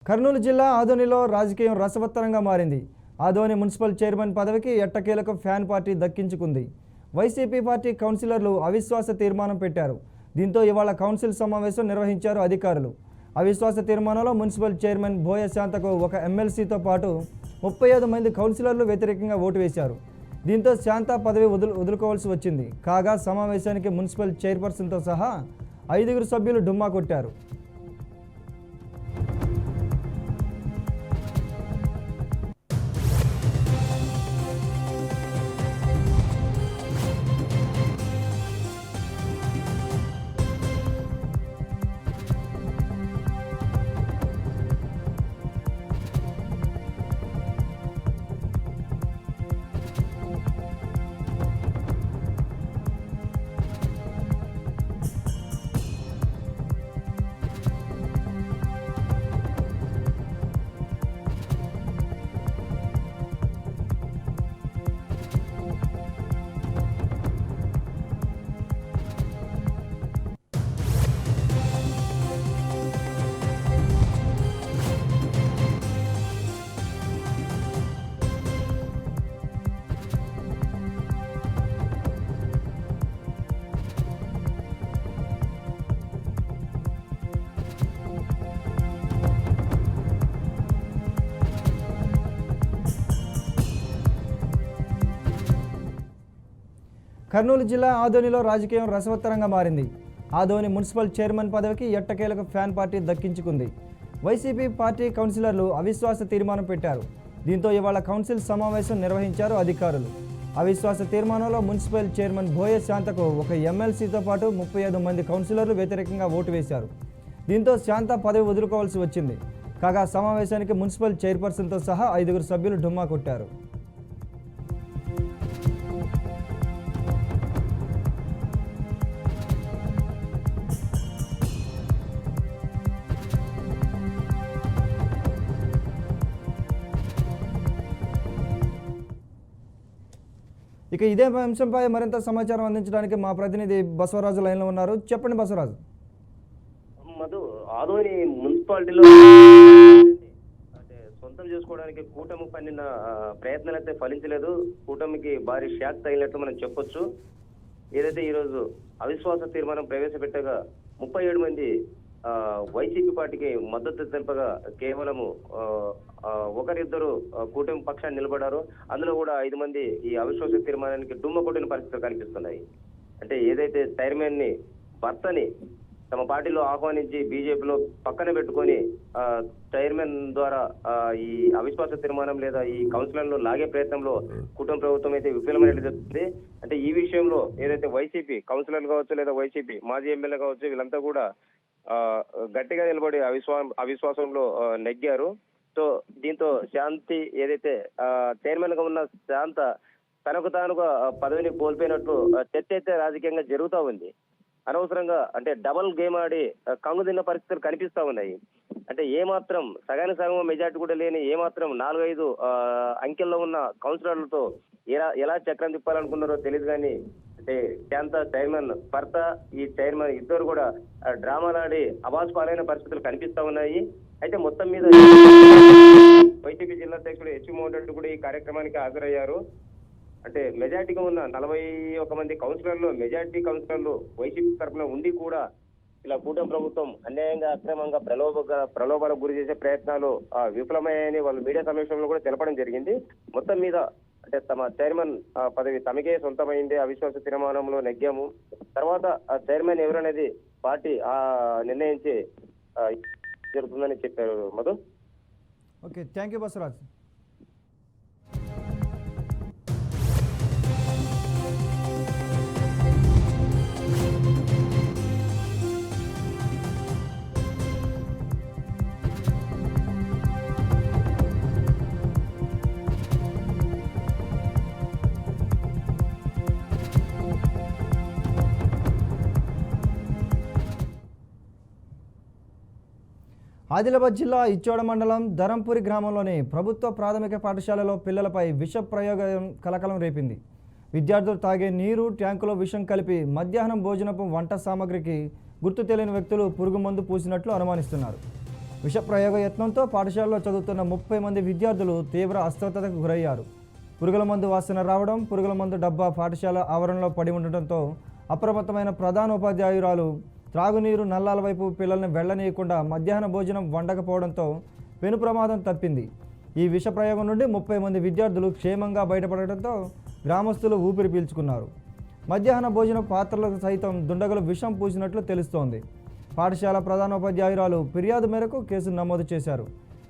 కర్నూలు జిల్లా ఆదోనిలో రాజకీయం రసవత్తరంగా మారింది. ఆదోని మున్సిపల్ చైర్మన్ పదవికి ఎట్టకేలకు ఫ్యాన్ పార్టీ దక్కించుకుంది. వైసీపీ పార్టీ కౌన్సిలర్లు అవిశ్వాస తీర్మానం పెట్టారు. దీంతో ఇవాళ కౌన్సిల్ సమావేశం నిర్వహించారు అధికారులు. అవిశ్వాస తీర్మానంలో మున్సిపల్ చైర్మన్ బోయ శాంతకు ఒక ఎమ్మెల్సీతో పాటు 35 మంది కౌన్సిలర్లు వ్యతిరేకంగా ఓటు వేశారు. దీంతో శాంత పదవి వదులుకోవాల్సి వచ్చింది. కాగా సమావేశానికి మున్సిపల్ చైర్పర్సన్తో సహా 5 సభ్యులు డుమ్మా కొట్టారు. కర్నూలు జిల్లా ఆదోనిలో రాజకీయం రసవత్తరంగా మారింది. ఆదోని మున్సిపల్ చైర్మన్ పదవికి ఎట్టకేలకు ఫ్యాన్ పార్టీ దక్కించుకుంది. వైసీపీ పార్టీ కౌన్సిలర్లు అవిశ్వాస తీర్మానం పెట్టారు. దీంతో ఇవాళ కౌన్సిల్ సమావేశం నిర్వహించారు అధికారులు. అవిశ్వాస తీర్మానంలో మున్సిపల్ చైర్మన్ బోయ శాంతకు ఒక ఎమ్మెల్సీతో పాటు 35 మంది కౌన్సిలర్లు వ్యతిరేకంగా ఓటు వేశారు. దీంతో శాంత పదవి వదులుకోవాల్సి వచ్చింది. కాగా సమావేశానికి మున్సిపల్ చైర్పర్సన్తో సహా 5 సభ్యులు డుమ్మా కొట్టారు. ఇక ఇదే అంశంపై మరింత సమాచారం అందించడానికి మా ప్రతినిధి బసవరాజు లైన్లో ఉన్నారు. చెప్పండి బసవరాజు. మధు, ఆదోని మున్సిపాలిటీలో అంటే సొంతం చేసుకోవడానికి కూటమి పన్నిన ప్రయత్నాలు అయితే ఫలించలేదు. కూటమికి భారీ షాక్ తగిలినట్లు మనం చెప్పొచ్చు. ఏదైతే ఈరోజు అవిశ్వాస తీర్మానం ప్రవేశపెట్టగా 37 మంది వైసీపీ పార్టీకి మద్దతు తెలుపగా కేవలము ఒకరిద్దరు కూటమి పక్షాన్ని నిలబడ్డారు. అందులో కూడా 5 మంది ఈ అవిశ్వాస తీర్మానానికి డుమ్మ కొట్టిన పరిస్థితులు కనిపిస్తున్నాయి. అంటే ఏదైతే చైర్మన్ ని భర్తని తమ పార్టీలో ఆహ్వానించి బీజేపీలో పక్కన పెట్టుకొని చైర్మన్ ద్వారా ఈ అవిశ్వాస తీర్మానం లేదా ఈ కౌన్సిలర్లు లాగే ప్రయత్నంలో కూటమి ప్రభుత్వం అయితే విఫలమైనట్లు చెప్తుంది. అంటే ఈ విషయంలో ఏదైతే వైసీపీ కౌన్సిలర్లు కావచ్చు లేదా వైసీపీ మాజీ ఎమ్మెల్యే కావచ్చు, వీళ్ళంతా కూడా గట్టిగా నిలబడి అవిశ్వాసంలో నెగ్గారు. సో దీంతో శాంతి ఏదైతే చైర్మన్ గా ఉన్న శాంత తనకు తానుగా పదవిని కోల్పోయినట్లు చర్చ అయితే రాజకీయంగా జరుగుతూ ఉంది. అనవసరంగా అంటే డబల్ గేమ్ ఆడి కంగు తిన్న పరిస్థితులు కనిపిస్తా ఉన్నాయి. అంటే ఏమాత్రం సగానికి సగం మెజార్టీ కూడా లేని ఏమాత్రం 4-5 అంకెల్లో ఉన్న కౌన్సిలర్లతో ఎలా చక్రం తిప్పాలనుకున్నారో తెలియదు. కానీ అంటే శాంత చైర్మన్ భర్త ఈ చైర్మన్ ఇద్దరు కూడా డ్రామాలాడి అబాస్ పాలైన పరిస్థితులు కనిపిస్తా ఉన్నాయి. అయితే మొత్తం మీద వైసీపీ జిల్లా అధ్యక్షుడు హెచ్ మోహన్ రెడ్డి కూడా ఈ కార్యక్రమానికి హాజరయ్యారు. అంటే మెజార్టీగా ఉన్న 41 మంది కౌన్సిలర్లు మెజార్టీ కౌన్సిలర్లు వైసీపీ తరఫున ఉండి కూడా ఇలా కూటమి ప్రభుత్వం అన్యాయంగా అక్రమంగా ప్రలోభాలకు గురి చేసే ప్రయత్నాలు విఫలమయ్యాయని వాళ్ళు మీడియా సమావేశంలో కూడా తెలపడం జరిగింది. మొత్తం మీద అంటే తమ చైర్మన్ పదవి తమకే సొంతమైంది, అవిశ్వాస తీర్మానంలో నెగ్గాము, తర్వాత ఆ చైర్మన్ ఎవరనేది పార్టీ నిర్ణయించి జరుగుతుందని చెప్పారు. Madhu. Okay, thank you Basavaraju. Adilabad జిల్లా ఇచ్చోడ మండలం ధరంపూరి గ్రామంలోని ప్రభుత్వ ప్రాథమిక పాఠశాలలో పిల్లలపై విష ప్రయోగం కలకలం రేపింది. విద్యార్థులు తాగే నీరు ట్యాంకులో విషం కలిపి మధ్యాహ్నం భోజనపు వంట సామాగ్రికి గుర్తు తెలియని వ్యక్తులు పురుగు మందు పూసినట్లు అనుమానిస్తున్నారు. విషప్రయోగ యత్నంతో పాఠశాలలో చదువుతున్న 30 మంది విద్యార్థులు తీవ్ర అస్వస్థతకు గురయ్యారు. పురుగుల మందు వాసన రావడం, పురుగుల మందు డబ్బా పాఠశాల ఆవరణలో పడి ఉండటంతో అప్రమత్తమైన ప్రధానోపాధ్యాయురాలు త్రాగునీరు నల్లాల వైపు పిల్లల్ని వెళ్లనీయకుండా మధ్యాహ్న భోజనం వండకపోవడంతో పెను ప్రమాదం తప్పింది. ఈ విషప్రయోగం నుండి 30 మంది విద్యార్థులు క్షేమంగా బయటపడటంతో గ్రామస్తులు ఊపిరి పీల్చుకున్నారు. మధ్యాహ్న భోజన పాత్రలకు సైతం దుండగులు విషం పూసినట్లు తెలుస్తోంది. పాఠశాల ప్రధానోపాధ్యాయురాలు ఫిర్యాదు మేరకు కేసు నమోదు చేశారు.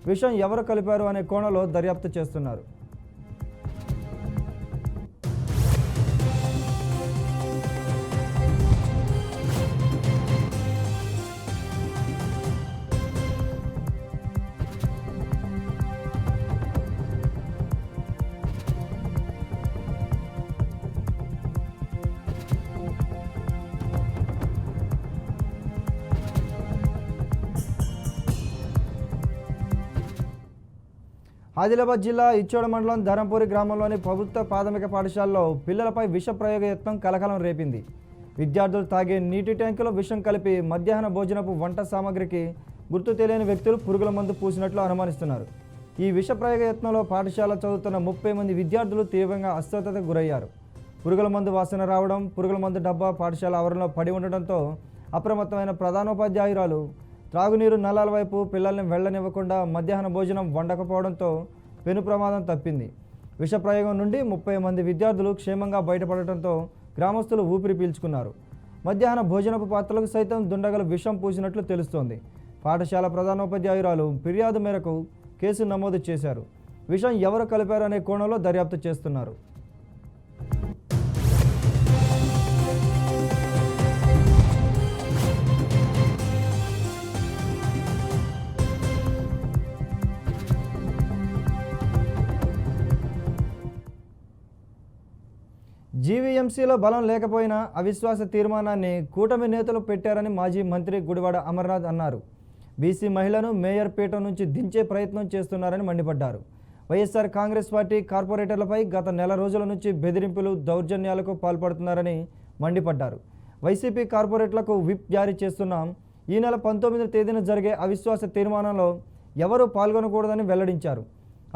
విషం ఎవరు కలిపారు అనే కోణంలో దర్యాప్తు చేస్తున్నారు. ఆదిలాబాద్ జిల్లా ఇచ్చోడ మండలం ధరంపూరి గ్రామంలోని ప్రభుత్వ ప్రాథమిక పాఠశాలలో పిల్లలపై విష ప్రయోగ యత్నం కలకలం రేపింది. విద్యార్థులు తాగే నీటి ట్యాంకులో విషం కలిపి మధ్యాహ్న భోజనపు వంట సామాగ్రికి గుర్తు తెలియని వ్యక్తులు పురుగుల మందు పూసినట్లు అనుమానిస్తున్నారు. ఈ విష ప్రయోగ యత్నంలో పాఠశాల చదువుతున్న 30 మంది విద్యార్థులు తీవ్రంగా అస్వస్థతకు గురయ్యారు. పురుగుల మందు వాసన రావడం, పురుగుల మందు డబ్బా పాఠశాల ఆవరణలో పడి ఉండటంతో అప్రమత్తమైన ప్రధానోపాధ్యాయురాలు త్రాగునీరు నల్లాల వైపు పిల్లల్ని వెళ్లనివ్వకుండా మధ్యాహ్న భోజనం వండకపోవడంతో పెను ప్రమాదం తప్పింది. విషప్రయోగం నుండి 30 మంది విద్యార్థులు క్షేమంగా బయటపడటంతో గ్రామస్తులు ఊపిరి పీల్చుకున్నారు. మధ్యాహ్న భోజనపు పాత్రలకు సైతం దుండగలు విషం పూసినట్లు తెలుస్తోంది. పాఠశాల ప్రధానోపాధ్యాయురాలు ఫిర్యాదు మేరకు కేసు నమోదు చేశారు. విషం ఎవరు కలిపారు అనే కోణంలో దర్యాప్తు చేస్తున్నారు. జీవీఎంసీలో బలం లేకపోయినా అవిశ్వాస తీర్మానాన్ని కూటమి నేతలు పెట్టారని మాజీ మంత్రి గుడివాడ అమర్నాథ్ అన్నారు. బీసీ మహిళను మేయర్ పీఠం నుంచి దించే ప్రయత్నం చేస్తున్నారని మండిపడ్డారు. వైఎస్ఆర్ కాంగ్రెస్ పార్టీ కార్పొరేటర్లపై గత నెల రోజుల నుంచి బెదిరింపులు, దౌర్జన్యాలకు పాల్పడుతున్నారని మండిపడ్డారు. వైసీపీ కార్పొరేటర్లకు విప్ జారీ చేస్తున్నాం. ఈ నెల 19వ తేదీన జరిగే అవిశ్వాస తీర్మానంలో ఎవరూ పాల్గొనకూడదని వెల్లడించారు.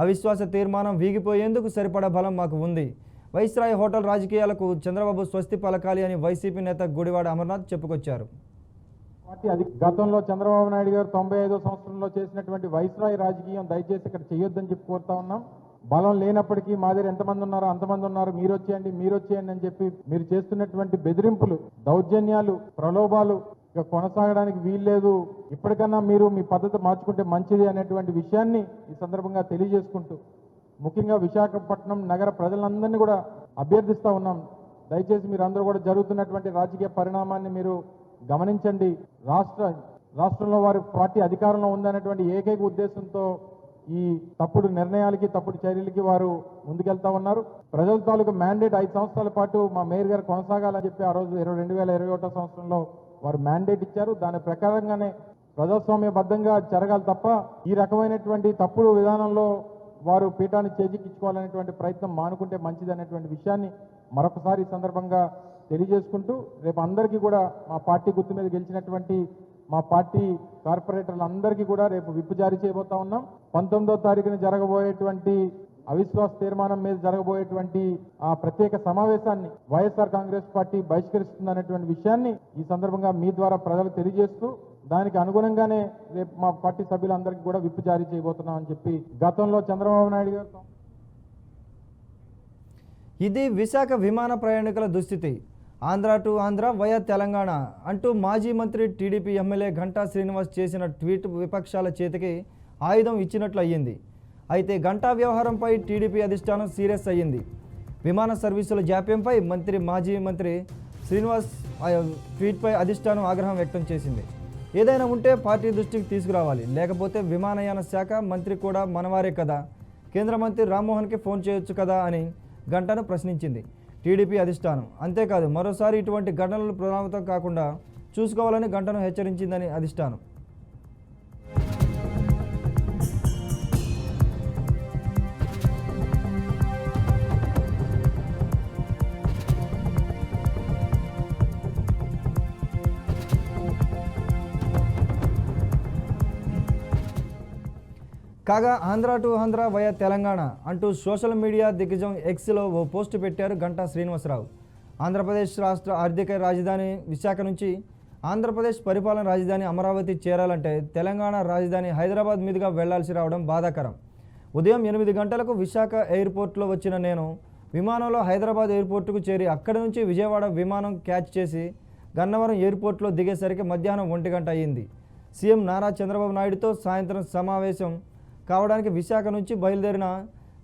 అవిశ్వాస తీర్మానం వీగిపోయేందుకు సరిపడా బలం మాకు ఉంది. వైస్రాయ్ హోటల్ రాజకీయాలకు చంద్రబాబు స్వస్తి పలకాలి అని వైసీపీ నేత గుడివాడ అమర్నాథ్ చెప్పుకొచ్చారు. గతంలో చంద్రబాబు నాయుడు గారు 95వ సంవత్సరంలో చేసినటువంటి వైస్రాయ్ రాజకీయం దయచేసి ఇక్కడ చేయొద్దని చెప్పి కోరుతా ఉన్నాం. బలం లేనప్పటికీ మా దగ్గర ఎంతమంది ఉన్నారో అంతమంది ఉన్నారు, మీరు వచ్చేయండి అని చెప్పి మీరు చేస్తున్నటువంటి బెదిరింపులు, దౌర్జన్యాలు, ప్రలోభాలు ఇక కొనసాగడానికి వీల్లేదు. ఇప్పటికన్నా మీరు మీ పద్ధతి మార్చుకుంటే మంచిది అనేటువంటి విషయాన్ని ఈ సందర్భంగా తెలియజేసుకుంటూ ముఖ్యంగా విశాఖపట్నం నగర ప్రజలందరినీ కూడా అభ్యర్థిస్తూ ఉన్నాం. దయచేసి మీరు అందరూ కూడా జరుగుతున్నటువంటి రాజకీయ పరిణామాన్ని మీరు గమనించండి. రాష్ట్రంలో వారి పార్టీ అధికారంలో ఉందనేటువంటి ఏకైక ఉద్దేశంతో ఈ తప్పుడు నిర్ణయాలకి, తప్పుడు చర్యలకి వారు ముందుకెళ్తా ఉన్నారు. ప్రజల తాలూకు మ్యాండేట్ 5 సంవత్సరాల పాటు మా మేయర్ గారు కొనసాగాలని చెప్పి ఆ రోజు 2021 సంవత్సరంలో వారు మ్యాండేట్ ఇచ్చారు. దాని ప్రకారంగానే ప్రజాస్వామ్యబద్ధంగా జరగాలి తప్ప ఈ రకమైనటువంటి తప్పుడు విధానంలో వారు పీఠాన్ని చేజిక్కించుకోవాలనేటువంటి ప్రయత్నం మానుకుంటే మంచిది అనేటువంటి విషయాన్ని మరొకసారి ఈ సందర్భంగా తెలియజేసుకుంటూ రేపు అందరికీ కూడా మా పార్టీ గుర్తు మీద గెలిచినటువంటి మా పార్టీ కార్పొరేటర్లందరికీ కూడా రేపు విప్ జారీ చేయబోతా ఉన్నాం. 19వ తారీఖున జరగబోయేటువంటి అవిశ్వాస తీర్మానం మీద జరగబోయేటువంటి ఆ ప్రత్యేక సమావేశాన్ని వైఎస్ఆర్ కాంగ్రెస్ పార్టీ బహిష్కరిస్తుందనేటువంటి విషయాన్ని ఈ సందర్భంగా మీ ద్వారా ప్రజలకు తెలియజేస్తూ దానికి అనుగుణంగానే రేపు మా పార్టీ సభ్యులందరికీ కూడా విప్ జారీ చేయబోతున్నాం అని చెప్పి గతంలో చంద్రబాబు నాయుడు గారు. ఇది విశాఖ విమాన ప్రయాణికుల దుస్థితి. ఆంధ్ర టు ఆంధ్ర వయా తెలంగాణ అంటూ మాజీ మంత్రి టీడీపీ ఎమ్మెల్యే గంటా శ్రీనివాస్ చేసిన ట్వీట్ విపక్షాల చేతికి ఆయుధం ఇచ్చినట్లు అయ్యింది. అయితే గంటా వ్యవహారంపై టీడీపీ అధిష్టానం సీరియస్ అయ్యింది. విమాన సర్వీసుల జాప్యంపై మాజీ మంత్రి శ్రీనివాస్ ట్వీట్పై అధిష్టానం ఆగ్రహం వ్యక్తం చేసింది. ఏదైనా ఉంటే పార్టీ దృష్టికి తీసుకురావాలి, లేకపోతే విమానయాన శాఖ మంత్రి కూడా మనవారే కదా, కేంద్ర మంత్రి రామ్మోహన్కి ఫోన్ చేయొచ్చు కదా అని గంటను ప్రశ్నించింది టీడీపీ అధిష్టానం. అంతేకాదు మరోసారి ఇటువంటి ఘటనలు పునరావృతం కాకుండా చూసుకోవాలని గంటను హెచ్చరించిందని అధిష్టానం. కాగా ఆంధ్ర టు ఆంధ్ర వయా తెలంగాణ అంటూ సోషల్ మీడియా దిగ్గజం ఎక్స్లో ఓ పోస్టు పెట్టారు గంటా శ్రీనివాసరావు. ఆంధ్రప్రదేశ్ రాష్ట్ర ఆర్థిక రాజధాని విశాఖ నుంచి ఆంధ్రప్రదేశ్ పరిపాలన రాజధాని అమరావతి చేరాలంటే తెలంగాణ రాజధాని హైదరాబాద్ మీదుగా వెళ్లాల్సి రావడం బాధాకరం. ఉదయం 8 గంటలకు విశాఖ ఎయిర్పోర్ట్లో వచ్చిన నేను విమానంలో హైదరాబాద్ ఎయిర్పోర్టుకు చేరి అక్కడి నుంచి విజయవాడ విమానం క్యాచ్ చేసి గన్నవరం ఎయిర్పోర్ట్లో దిగేసరికి మధ్యాహ్నం 1 గంట అయ్యింది. సీఎం నారా చంద్రబాబు నాయుడుతో సాయంత్రం సమావేశం కావడానికి విశాఖ నుంచి బయలుదేరిన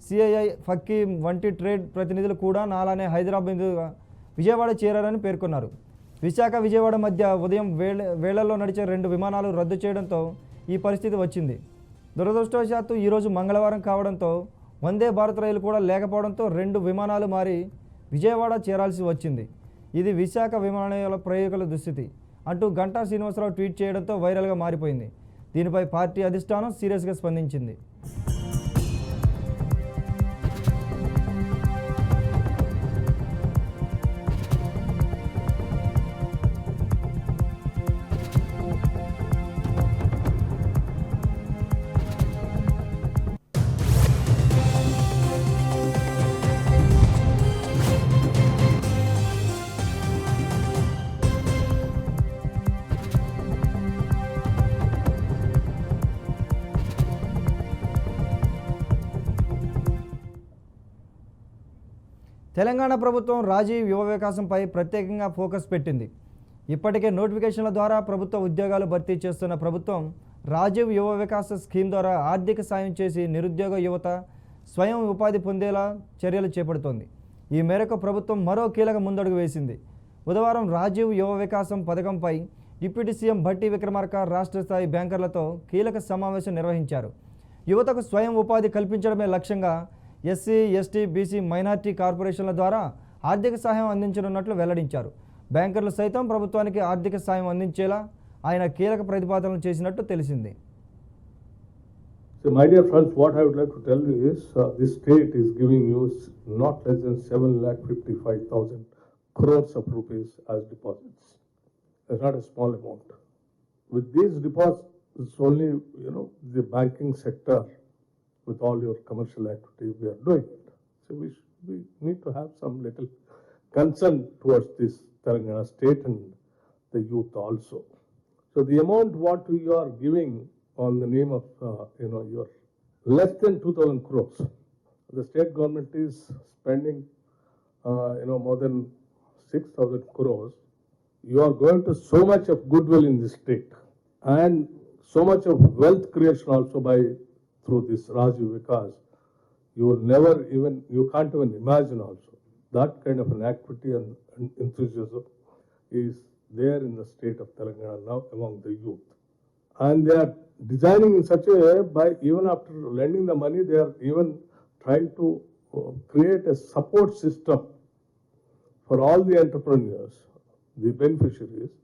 సిఐఐ, ఫక్కీ వంటి ట్రేడ్ ప్రతినిధులు కూడా నాలానే హైదరాబాద్ మీదుగా విజయవాడ చేరారని పేర్కొన్నారు. విశాఖ విజయవాడ మధ్య ఉదయం వేళల్లో నడిచే 2 విమానాలు రద్దు చేయడంతో ఈ పరిస్థితి వచ్చింది. దురదృష్టవశాత్తు ఈరోజు మంగళవారం కావడంతో వందే భారత్ రైలు కూడా లేకపోవడంతో 2 విమానాలు మారి విజయవాడ చేరాల్సి వచ్చింది. ఇది విశాఖ విమానాల ప్రయాణికుల దుస్థితి అంటూ గంటా శ్రీనివాసరావు ట్వీట్ చేయడంతో వైరల్గా మారిపోయింది. దీనిపై పార్టీ అధిష్టానం సీరియస్గా స్పందించింది. తెలంగాణ ప్రభుత్వం రాజీవ్ యువ వికాసంపై ప్రత్యేకంగా ఫోకస్ పెట్టింది. ఇప్పటికే నోటిఫికేషన్ల ద్వారా ప్రభుత్వ ఉద్యోగాలు భర్తీ చేస్తున్న ప్రభుత్వం రాజీవ్ యువ వికాస స్కీమ్ ద్వారా ఆర్థిక సాయం చేసి నిరుద్యోగ యువత స్వయం ఉపాధి పొందేలా చర్యలు చేపడుతోంది. ఈ మేరకు ప్రభుత్వం మరో కీలక ముందడుగు వేసింది. బుధవారం రాజీవ్ యువ వికాసం పథకంపై డిప్యూటీ సీఎం భట్టి విక్రమార్క రాష్ట్ర స్థాయి బ్యాంకర్లతో కీలక సమావేశం నిర్వహించారు. యువతకు స్వయం ఉపాధి కల్పించడమే లక్ష్యంగా ఎస్సీ, ఎస్టీ, బీసీ, మైనార్టీ కార్పొరేషన్ల ద్వారా ఆర్థిక సహాయం అందించనున్నట్లు వెల్లడించారు. బ్యాంకర్లు సైతం ప్రభుత్వానికి ఆర్థిక సాయం అందించేలా ఆయన కీలక ప్రతిపాదనలు చేసినట్టు తెలిసింది. So my dear friends, what I would like to tell you is this state is giving you not less than 7,55,000 crores of rupees as deposits. It's not a small amount. With these deposits, it's only the banking sector. With all your commercial activity, we are doing it. So we need to have some little concern towards this Telangana state and the youth also. So the amount what you are giving on the name of your less than 2,000 crores. The state government is spending more than 6,000 crores. You are going to so much of goodwill in this state and so much of wealth creation also by through this Rajiv Vikas. You can't even imagine also. That kind of an activity and enthusiasm is there in the state of Telangana now among the youth. And they are designing in such a way by even after lending the money, they are even trying to create a support system for all the entrepreneurs, the beneficiaries,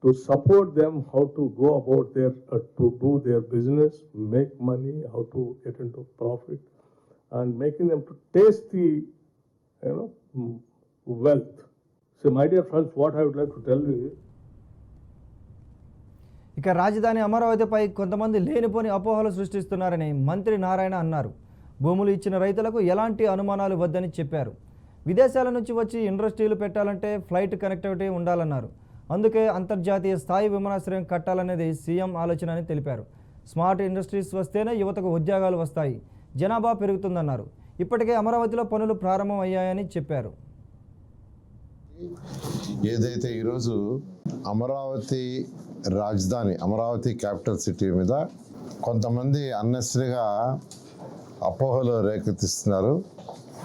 to support them how to go about to do their business, make money, how to get into profit, and making them to taste the wealth. So my dear friends, what I would like to tell you is, ఇక రాజధాని అమరావతిపై కొంతమంది లేనిపోని అపోహలు సృష్టిస్తున్నారని మంత్రి నారాయణ అన్నారు. భూములు ఇచ్చిన రైతులకు ఎలాంటి అనుమానాలు వద్దని చెప్పారు. విదేశాల నుంచి వచ్చి ఇండస్ట్రీలు పెట్టాలంటే ఫ్లైట్ కనెక్టివిటీ ఉండాలన్నారు. అందుకే అంతర్జాతీయ స్థాయి విమానాశ్రయం కట్టాలనేది సీఎం ఆలోచన అని తెలిపారు. స్మార్ట్ ఇండస్ట్రీస్ వస్తేనే యువతకు ఉద్యోగాలు వస్తాయి, జనాభా పెరుగుతుందన్నారు. ఇప్పటికే అమరావతిలో పనులు ప్రారంభం అయ్యాయని చెప్పారు. ఏదైతే ఈరోజు అమరావతి రాజధాని, అమరావతి క్యాపిటల్ సిటీ మీద కొంతమంది అన్నెసరీగా అపోహలు రేకెత్తిస్తున్నారు.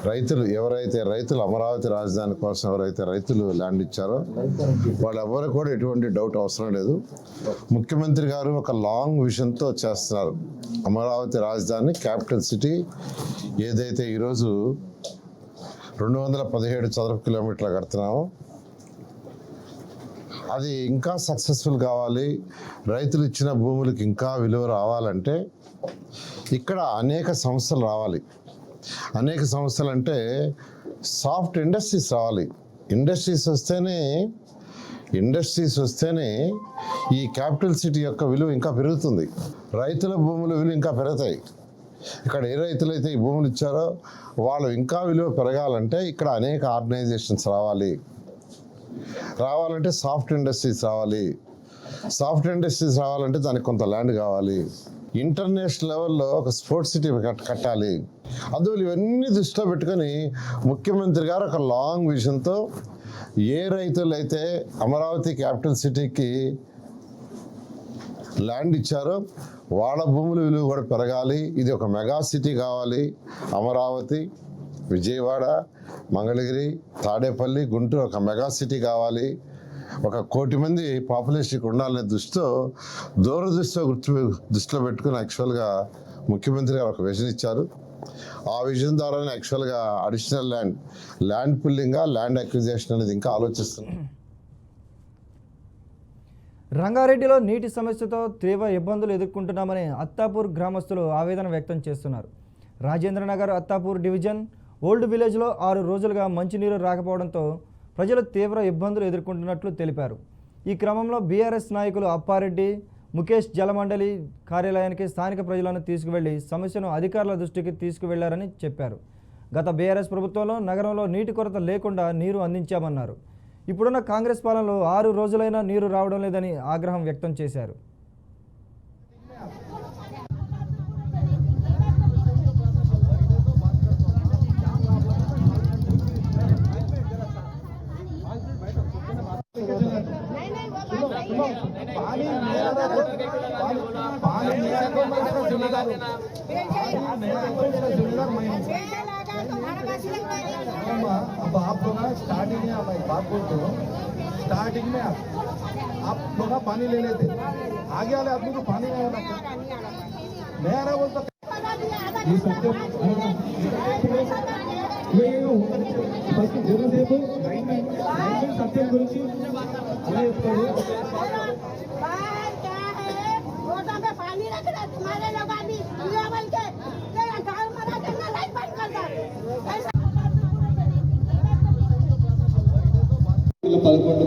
రైతులు అమరావతి రాజధాని కోసం ఎవరైతే రైతులు ల్యాండ్ ఇచ్చారో వాళ్ళెవరు కూడా ఎటువంటి డౌట్ అవసరం లేదు. ముఖ్యమంత్రి గారు ఒక లాంగ్ విజన్తో చేస్తున్నారు. అమరావతి రాజధాని క్యాపిటల్ సిటీ ఏదైతే ఈరోజు 217 చదరపు కిలోమీటర్లు కడుతున్నామో అది ఇంకా సక్సెస్ఫుల్ కావాలి. రైతులు ఇచ్చిన భూములకు ఇంకా విలువ రావాలంటే ఇక్కడ అనేక సంస్థలు రావాలి. అనేక సంస్థలు అంటే సాఫ్ట్ ఇండస్ట్రీస్ రావాలి. ఇండస్ట్రీస్ వస్తేనే ఇండస్ట్రీస్ వస్తేనే ఈ క్యాపిటల్ సిటీ యొక్క విలువ ఇంకా పెరుగుతుంది, రైతుల భూముల విలువ ఇంకా పెరుగుతాయి. ఇక్కడ ఏ రైతులైతే ఈ భూములు ఇచ్చారో వాళ్ళు ఇంకా విలువ పెరగాలంటే ఇక్కడ అనేక ఆర్గనైజేషన్స్ రావాలంటే సాఫ్ట్ ఇండస్ట్రీస్ రావాలంటే దానికి కొంత ల్యాండ్ కావాలి. ఇంటర్నేషనల్ లెవెల్లో ఒక స్పోర్ట్స్ సిటీ కట్టాలి. అందువల్ల ఇవన్నీ దృష్టిలో పెట్టుకొని ముఖ్యమంత్రి గారు ఒక లాంగ్ విజన్తో ఏ రైతులైతే అమరావతి క్యాపిటల్ సిటీకి ల్యాండ్ ఇచ్చారో వాళ్ళ భూముల విలువ కూడా పెరగాలి. ఇది ఒక మెగా సిటీ కావాలి. అమరావతి, విజయవాడ, మంగళగిరి, తాడేపల్లి, గుంటూరు ఒక మెగా సిటీ కావాలి. 1 కోటి మంది పాపులేషన్కి ఉండాలనే దృష్టిలో పెట్టుకుని యాక్చువల్గా ముఖ్యమంత్రి గారు ఒక విజన్ ఇచ్చారు. ఆ విజన్ ద్వారానే యాక్చువల్గా additional land pulling, land acquisition అనేది ఇంకా ఆలోచిస్తున్నాం. రంగారెడ్డిలో నీటి సమస్యతో తీవ్ర ఇబ్బందులు ఎదుర్కొంటున్నామని అత్తాపూర్ గ్రామస్తులు ఆవేదన వ్యక్తం చేస్తున్నారు. రాజేంద్రనగర్ అత్తాపూర్ డివిజన్ ఓల్డ్ విలేజ్లో 6 రోజులుగా మంచినీరు రాకపోవడంతో ప్రజలు తీవ్ర ఇబ్బందులు ఎదుర్కొంటున్నట్లు తెలిపారు. ఈ క్రమంలో బీఆర్ఎస్ నాయకులు అప్పారెడ్డి, ముఖేష్ జలమండలి కార్యాలయానికి స్థానిక ప్రజలను తీసుకువెళ్లి సమస్యను అధికారుల దృష్టికి తీసుకువెళ్లారని చెప్పారు. గత బీఆర్ఎస్ ప్రభుత్వంలో నగరంలో నీటి కొరత లేకుండా నీరు అందించామన్నారు. ఇప్పుడున్న కాంగ్రెస్ పాలనలో 6 రోజులైనా నీరు రావడం లేదని ఆగ్రహం వ్యక్తం చేశారు. अब आप लोग स्टार्टिंग में मैं बात बोलते हो, स्टार्टिंग में आप लोग पानी ले लेते, आगे वाले आदमी को पानी नहीं आना, नहीं आ रहा बोलता ये सत्य ఫస్ట్ జనసేపు సత్యం గురించి పదకొండు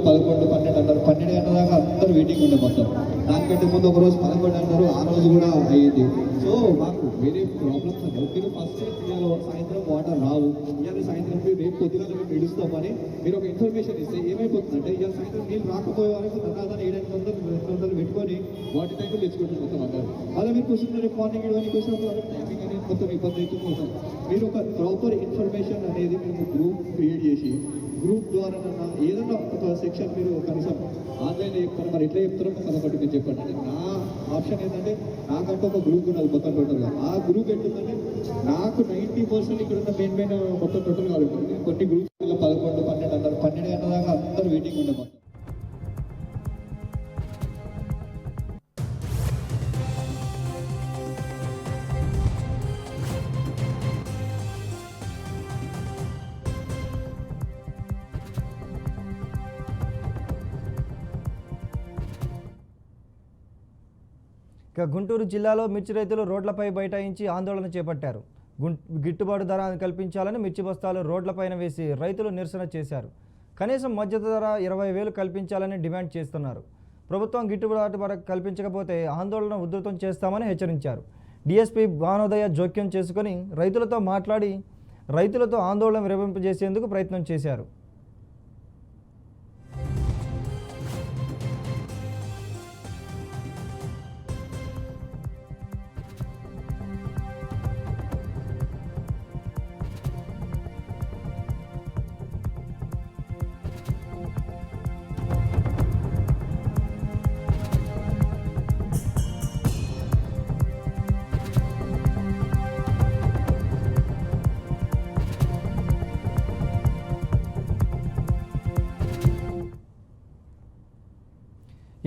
12 అన్నారు. 12 గంటల దాకా అందరూ వెయిటింగ్ ఉండే మొత్తం. దానికంటే ముందు ఒక రోజు 11 అన్నారు. ఆ రోజు కూడా అయ్యింది. సో మాకు వేరే ప్రాబ్లమ్స్ అన్నారు. మీరు ఫస్ట్ ఇవాళ సాయంత్రం వాటర్ రావు, ఇవాళ సాయంత్రం రేపు పొద్దుగా మేము ఇడుస్తామని మీరు ఒక ఇన్ఫర్మేషన్ ఇస్తే ఏమైపోతుందంటే ఇవాళ సాయంత్రం నీళ్ళు రాకపోయే వరకు దాదాపు 700-800 పెట్టుకొని వాటి టైంలో తెచ్చుకుంటారు మొత్తం అంటారు. అలా మీరు క్వశ్చన్ రేపు మార్నింగ్ ఇవన్నీ క్వశ్చన్ టైమింగ్ అనేది మొత్తం ఇబ్బంది అవుతుంది. మీరు ఒక ప్రాపర్ ఇన్ఫర్మేషన్ అనేది మేము గ్రూప్ క్రియేట్ చేసి గ్రూప్ ద్వారా ఏదైనా ఒక సెక్షన్ మీరు కనీసం ఆన్లైన్లో చెప్తారు, మరి ఎట్లా చెప్తారో ఒకటి మీరు చెప్పండి. అంటే నా ఆప్షన్ ఏంటంటే నాకంటే ఒక గ్రూప్ ఉన్నది మొత్తం టోటల్గా. ఆ గ్రూప్ ఎట్లుందంటే నాకు 90% ఇక్కడ ఉన్న మెయిన్ మొత్తం టోటల్ కాదు. కొన్ని గ్రూప్స్ 11, 12 అన్నారు. 12 గంటల దాకా అందరూ వెయిటింగ్ ఉండే మొత్తం. ఇక గుంటూరు జిల్లాలో మిర్చి రైతులు రోడ్లపై బైఠాయించి ఆందోళన చేపట్టారు. గిట్టుబాటు ధర కల్పించాలని మిర్చి బస్తాలు రోడ్లపైన వేసి రైతులు నిరసన చేశారు. కనీసం మద్దతు ధర 20,000 కల్పించాలని డిమాండ్ చేస్తున్నారు. ప్రభుత్వం గిట్టుబాటు ధర కల్పించకపోతే ఆందోళన ఉధృతం చేస్తామని హెచ్చరించారు. డీఎస్పీ భానోదయ జోక్యం చేసుకుని రైతులతో మాట్లాడి రైతులతో ఆందోళన విరమింపజేసేందుకు ప్రయత్నం చేశారు.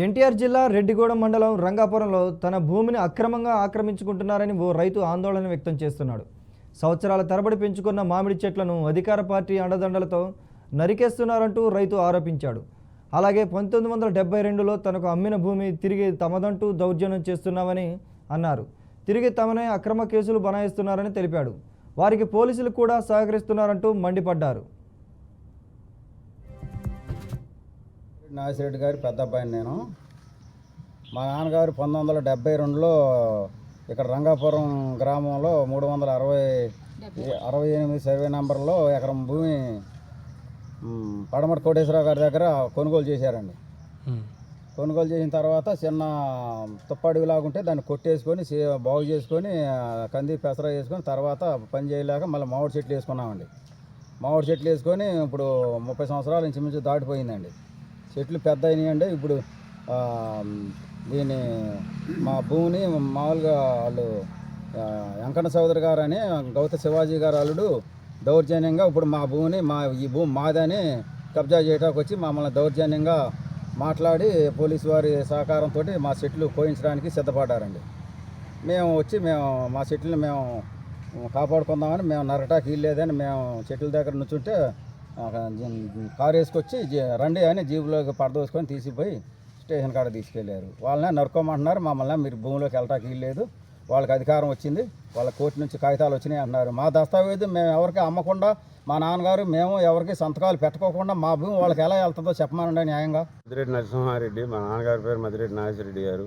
ఎన్టీఆర్ జిల్లా రెడ్డిగూడెం మండలం రంగాపురంలో తన భూమిని అక్రమంగా ఆక్రమించుకుంటున్నారని ఓ రైతు ఆందోళన వ్యక్తం చేస్తున్నాడు. సంవత్సరాల తరబడి పెంచుకున్న మామిడి చెట్లను అధికార పార్టీ అండదండలతో నరికేస్తున్నారంటూ రైతు ఆరోపించాడు. అలాగే 1972లో తనకు అమ్మిన భూమి తిరిగి తమదంటూ దౌర్జన్యం చేస్తున్నామని అన్నారు. తిరిగి తమనే అక్రమ కేసులు బనాయిస్తున్నారని తెలిపాడు. వారికి పోలీసులు కూడా సహకరిస్తున్నారంటూ మండిపడ్డారు. నాసిరెడ్డి గారి పెద్ద అబ్బాయిని నేను. మా నాన్నగారు 1972లో ఇక్కడ రంగాపురం గ్రామంలో 368 సర్వే నెంబర్లో ఎకరం భూమి పడమటి కోటేశ్వరరావు గారి దగ్గర కొనుగోలు చేశారండి. కొనుగోలు చేసిన తర్వాత చిన్న తుప్పడిలాగుంటే దాన్ని కొట్టేసుకొని బాగు చేసుకొని కంది పెసర వేసుకొని తర్వాత పని చేయలేక మళ్ళీ మామిడి చెట్లు వేసుకున్నామండి. మామిడి చెట్లు వేసుకొని ఇప్పుడు 30 సంవత్సరాల నుంచి దాటిపోయిందండి. చెట్లు పెద్ద అయినాయండి. ఇప్పుడు దీన్ని మా భూమిని మామూలుగా వాళ్ళు వెంకన్న చౌదరి గారు అని గౌత శివాజీ గారు అల్లుడు దౌర్జన్యంగా ఇప్పుడు మా భూమిని ఈ భూమి మాదని కబ్జా చేయడానికి వచ్చి మమ్మల్ని దౌర్జన్యంగా మాట్లాడి పోలీసు వారి సహకారంతో మా చెట్లు కోయించడానికి సిద్ధపడ్డారండి. మేము వచ్చి మా చెట్లను మేము కాపాడుకుందామని మేము నరకటానికి వీల్లేదని మేము చెట్ల దగ్గర నుంచుంటే కారు వేసుకొచ్చి రండి అని జీబులోకి పడదోసుకొని తీసిపోయి స్టేషన్ కాడ తీసుకెళ్ళారు. వాళ్ళనే నరుకోమంటున్నారు. మమ్మల్ని మీరు భూమిలోకి వెళ్ళటానికి వీల్లేదు, వాళ్ళకి అధికారం వచ్చింది, వాళ్ళ కోర్టు నుంచి కాగితాలు వచ్చినాయి అంటున్నారు. మా దస్తావేజు మేము ఎవరికి అమ్మకుండా మా నాన్నగారు మేము ఎవరికి సంతకాలు పెట్టుకోకుండా మా భూమి వాళ్ళకి ఎలా వెళ్తుందో చెప్పమనండి న్యాయంగా. మద్దిరెడ్డి నరసింహారెడ్డి, మా నాన్నగారి పేరు మద్దిరెడ్డి నాగేశ్వరరెడ్డి గారు.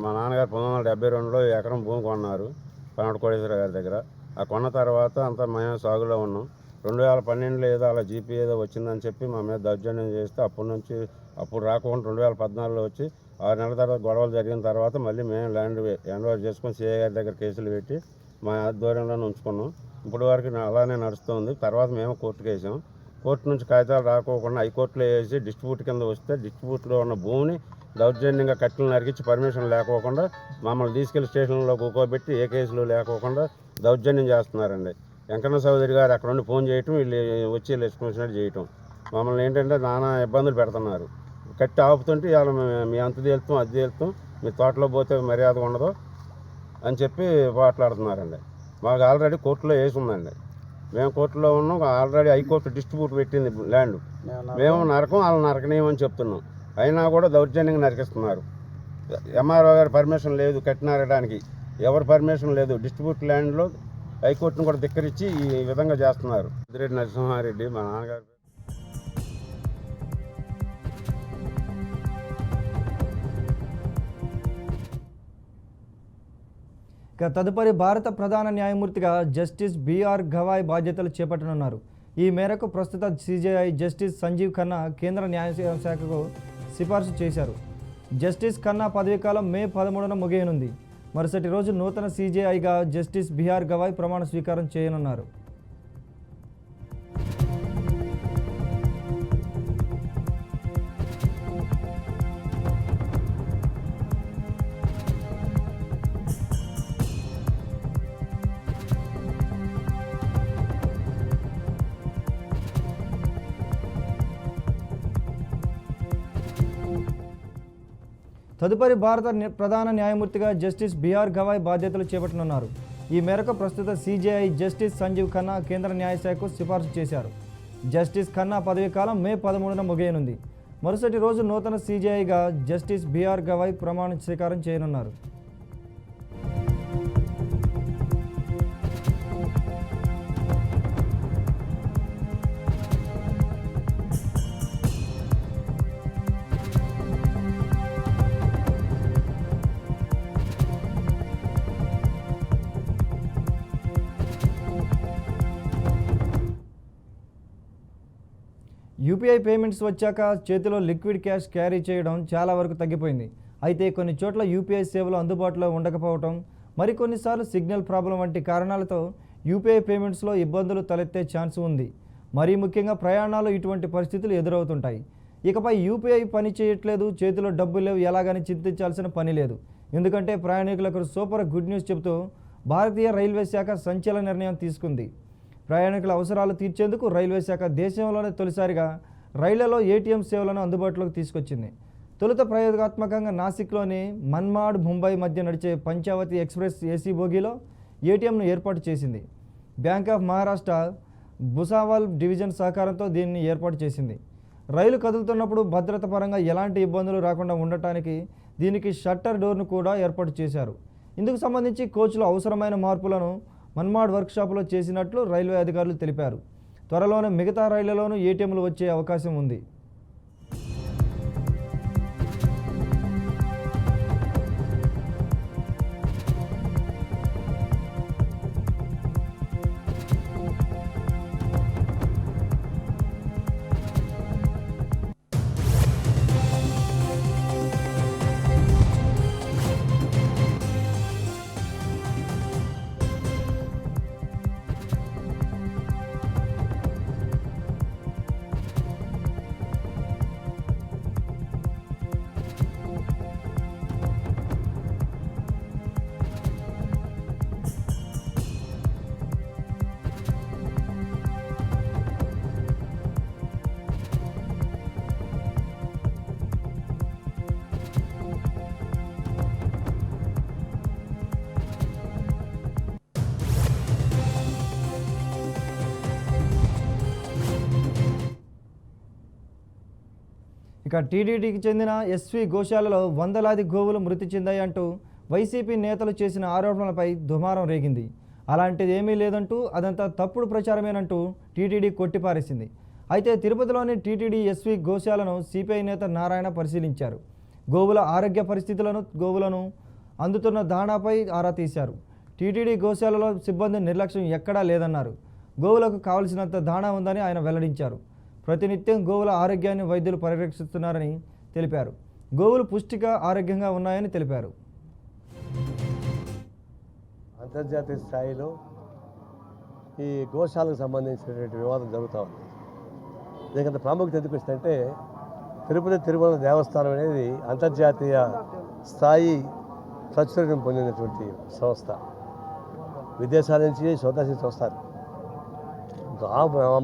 మా నాన్నగారు 1972లో ఎకరం భూమి కొన్నారు పనమటి కోటేశ్వర గారి దగ్గర. ఆ కొన్న తర్వాత అంతా మేము సాగులో ఉన్నాం. 2012లో ఏదో అలా జీపీ ఏదో వచ్చిందని చెప్పి మా మీద దౌర్జన్యం చేస్తే అప్పుడు రాకుండా 2014లో వచ్చి 6 నెలల తర్వాత గొడవలు జరిగిన తర్వాత మళ్ళీ మేము ల్యాండ్ హ్యాండ్ ఓవర్ చేసుకొని సిఐ గారి దగ్గర కేసులు పెట్టి మా ఆధ్వర్యంలోనే ఉంచుకున్నాం. ఇప్పుడు వరకు అలానే నడుస్తుంది. తర్వాత మేము కోర్టుకు వేసాం. కోర్టు నుంచి కాగితాలు రాకోకుండా హైకోర్టులో వేసి డిస్ట్రిబ్యూట్ కింద వస్తే డిస్ట్రిబ్యూట్లో ఉన్న భూమిని దౌర్జన్యంగా కట్టెలు నరికించి పర్మిషన్ లేకోకుండా మమ్మల్ని తీసుకెళ్లి స్టేషన్లో కూకోబెట్టి ఏ కేసులు లేకోకుండా దౌర్జన్యం చేస్తున్నారండి. వెంకన్న చౌదరి గారు అక్కడ నుండి ఫోన్ చేయటం, వీళ్ళు వచ్చి ఎక్స్ప్రెషన్ చేయటం, మమ్మల్ని ఏంటంటే నానా ఇబ్బందులు పెడుతున్నారు. కట్టి ఆపుతుంటే ఇవాళ మీ అంత తేలుతాం అది తేలుతాం, మీ తోటలో పోతే మర్యాద ఉండదు అని చెప్పి మాట్లాడుతున్నారండి. మాకు ఆల్రెడీ కోర్టులో వేసి ఉందండి. మేము కోర్టులో ఉన్నాం. ఆల్రెడీ హైకోర్టు డిస్ట్రిబ్యూట్ పెట్టింది ల్యాండ్. మేము నరకం వాళ్ళు నరకనీయమని చెప్తున్నాం. అయినా కూడా దౌర్జన్యంగా నరికిస్తున్నారు. ఎంఆర్ఓ గారి పర్మిషన్ లేదు కట్టి నరకడానికి, ఎవరి పర్మిషన్ లేదు. డిస్ట్రిబ్యూట్ ల్యాండ్లో హైకోర్టును కూడా ధిక్కరించి ఈ విధంగా చేస్తున్నారు. మద్దిరెడ్డి నరసింహారెడ్డి మా నాన్నగారు. ఇక తదుపరి భారత ప్రధాన న్యాయమూర్తిగా జస్టిస్ బిఆర్ గవాయ్ బాధ్యతలు చేపట్టనున్నారు. ఈ మేరకు ప్రస్తుత సిజేఐ జస్టిస్ సంజీవ్ ఖన్నా కేంద్ర న్యాయశాఖకు సిఫార్సు చేశారు. జస్టిస్ ఖన్నా పదవీకాలం మే 13న ముగియనుంది. మరుసటి రోజు నూతన సిజేఐగా జస్టిస్ బిఆర్ గవాయ్ ప్రమాణ స్వీకారం చేయనున్నారు. తదుపరి భారత ప్రధాన న్యాయమూర్తిగా జస్టిస్ బిఆర్ గవాయ్ బాధ్యతలు చేపట్టనున్నారు. ఈ మేరకు ప్రస్తుత సిజేఐ జస్టిస్ సంజీవ్ ఖన్నా కేంద్ర న్యాయశాఖకు సిఫార్సు చేశారు. జస్టిస్ ఖన్నా పదవీకాలం మే 13న ముగియనుంది. మరుసటి రోజు నూతన సిజేఐగా జస్టిస్ బిఆర్ గవాయ్ ప్రమాణ స్వీకారం చేయనున్నారు. యూపీఐ పేమెంట్స్ వచ్చాక చేతిలో లిక్విడ్ క్యాష్ క్యారీ చేయడం చాలా వరకు తగ్గిపోయింది. అయితే కొన్ని చోట్ల యూపీఐ సేవలు అందుబాటులో ఉండకపోవడం, మరికొన్నిసార్లు సిగ్నల్ ప్రాబ్లం వంటి కారణాలతో యూపీఐ పేమెంట్స్లో ఇబ్బందులు తలెత్తే ఛాన్స్ ఉంది. మరీ ముఖ్యంగా ప్రయాణాలు ఇటువంటి పరిస్థితులు ఎదురవుతుంటాయి. ఇకపై యూపీఐ పని చేయట్లేదు, చేతిలో డబ్బులు లేవు, ఎలాగని చింతించాల్సిన పని లేదు. ఎందుకంటే ప్రయాణికులకు సూపర్ గుడ్ న్యూస్ చెబుతూ భారతీయ రైల్వే శాఖ సంచలన నిర్ణయం తీసుకుంది. ప్రయాణికుల అవసరాలు తీర్చేందుకు రైల్వే శాఖ దేశంలోనే తొలిసారిగా రైళ్లలో ఏటీఎం సేవలను అందుబాటులోకి తీసుకొచ్చింది. తొలుత ప్రయోగాత్మకంగా నాసిక్లోని మన్మాడ్ ముంబై మధ్య నడిచే పంచావతి ఎక్స్ప్రెస్ ఏసీ బోగీలో ఏటీఎంను ఏర్పాటు చేసింది. Bank of Maharashtra Bhusawal division సహకారంతో దీన్ని ఏర్పాటు చేసింది. రైలు కదులుతున్నప్పుడు భద్రత పరంగా ఎలాంటి ఇబ్బందులు రాకుండా ఉండటానికి దీనికి షట్టర్ డోర్ను కూడా ఏర్పాటు చేశారు. ఇందుకు సంబంధించి కోచ్లో అవసరమైన మార్పులను మన్మాడ్ వర్క్షాప్లో చేసినట్లు రైల్వే అధికారులు తెలిపారు. త్వరలోనే మిగతా రైళ్లలోనూ ఏటీఎంలు వచ్చే అవకాశం ఉంది. ఇక టీడీడీకి చెందిన ఎస్వి గోశాలలో వందలాది గోవులు మృతి చెందాయి అంటూ వైసీపీ నేతలు చేసిన ఆరోపణలపై దుమారం రేగింది. అలాంటిది ఏమీ లేదంటూ అదంతా తప్పుడు ప్రచారమేనంటూ టీటీడీ కొట్టిపారేసింది. అయితే తిరుపతిలోని టీటీడీ ఎస్వి గోశాలను సిపిఐ నేత నారాయణ పరిశీలించారు. గోవుల ఆరోగ్య పరిస్థితులను, గోవులను అందుతున్న దాణాపై ఆరా తీశారు. టీటీడీ గోశాలలో సిబ్బంది నిర్లక్ష్యం ఎక్కడా లేదన్నారు. గోవులకు కావలసినంత దాణా ఉందని ఆయన వెల్లడించారు. ప్రతినిత్యం గోవుల ఆరోగ్యాన్ని వైద్యులు పర్యవేక్షిస్తున్నారని తెలిపారు. గోవులు పుష్టిగా ఆరోగ్యంగా ఉన్నాయని తెలిపారు. అంతర్జాతీయ స్థాయిలో ఈ గోశాలకు సంబంధించినటువంటి వివాదం జరుగుతూ ఉంది. దీనికి ప్రాముఖ్యత ఎందుకు వచ్చిందంటే తిరుపతి తిరుమల దేవస్థానం అనేది అంతర్జాతీయ స్థాయి ప్రాచుర్యం పొందినటువంటి సంస్థ. విదేశాల నుంచి స్వదేశీ నుంచి వస్తారు.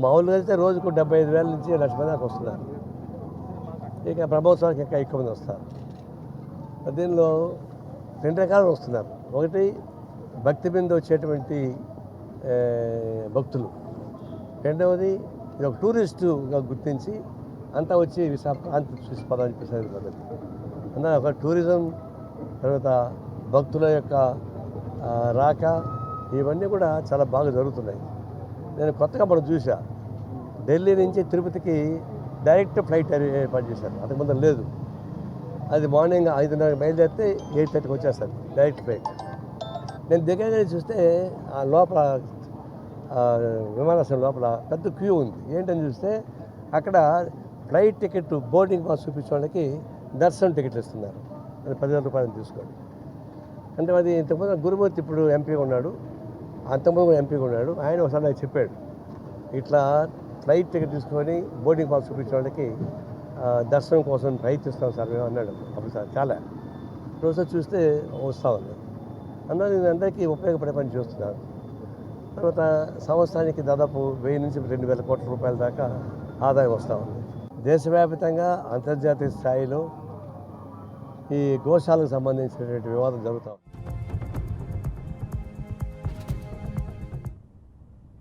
మామూలుగా అయితే రోజుకు 75,000 నుంచి 1,00,000 మంది దాకా వస్తున్నారు. ఇక బ్రహ్మోత్సవానికి ఇంకా ఎక్కువ మంది వస్తారు. దీనిలో 2 రకాలు వస్తున్నారు. ఒకటి భక్తి మీద వచ్చేటువంటి భక్తులు, రెండవది ఇది ఒక టూరిస్టుగా గుర్తించి అంతా వచ్చి ప్రాంతం చూసిపోదామని చెప్పేసి పద్ధతి. అందులో ఒక టూరిజం, తర్వాత భక్తుల యొక్క రాక, ఇవన్నీ కూడా చాలా బాగా జరుగుతున్నాయి. నేను కొత్తగా మనం చూసా, ఢిల్లీ నుంచి తిరుపతికి డైరెక్ట్ ఫ్లైట్ ఏర్పాటు చేశారు. అంతకుముందు లేదు. అది మార్నింగ్ 5:30 బయలుదేరితే 8:30కి వచ్చేస్తారు డైరెక్ట్ ఫ్లైట్. నేను దగ్గరగా చూస్తే ఆ లోపల విమానాశ్రయం లోపల పెద్ద క్యూ ఉంది. ఏంటని చూస్తే అక్కడ ఫ్లైట్ టికెట్, బోర్డింగ్ పాస్ చూపించే వాళ్ళకి దర్శనం టికెట్లు ఇస్తున్నారు. అది 10,000 రూపాయలు తీసుకోండి. అంటే అది ఇంతకుముందు గురుమూర్తి ఇప్పుడు ఎంపీగా ఉన్నాడు, అంతకుముందు ఎంపీగా ఉన్నాడు. ఆయన ఒకసారి నాకు చెప్పాడు, ఇట్లా ఫ్లైట్ టికెట్ తీసుకొని బోర్డింగ్ పాస్ చూపించే వాళ్ళకి దర్శనం కోసం ప్రయత్నిస్తాం సార్ మేము అన్నాడు. అప్పుడు సార్ చాలా రోజు చూస్తే వస్తూ ఉంది. అందువల్ల నేను అందరికీ ఉపయోగపడే పని చేస్తున్నాను. తర్వాత సంవత్సరానికి దాదాపు 1000 నుంచి 2,000 కోట్ల రూపాయల దాకా ఆదాయం వస్తూ ఉంది. దేశవ్యాప్తంగా అంతర్జాతీయ స్థాయిలో ఈ గోశాలకు సంబంధించినటువంటి వివాదం జరుగుతూ ఉంది.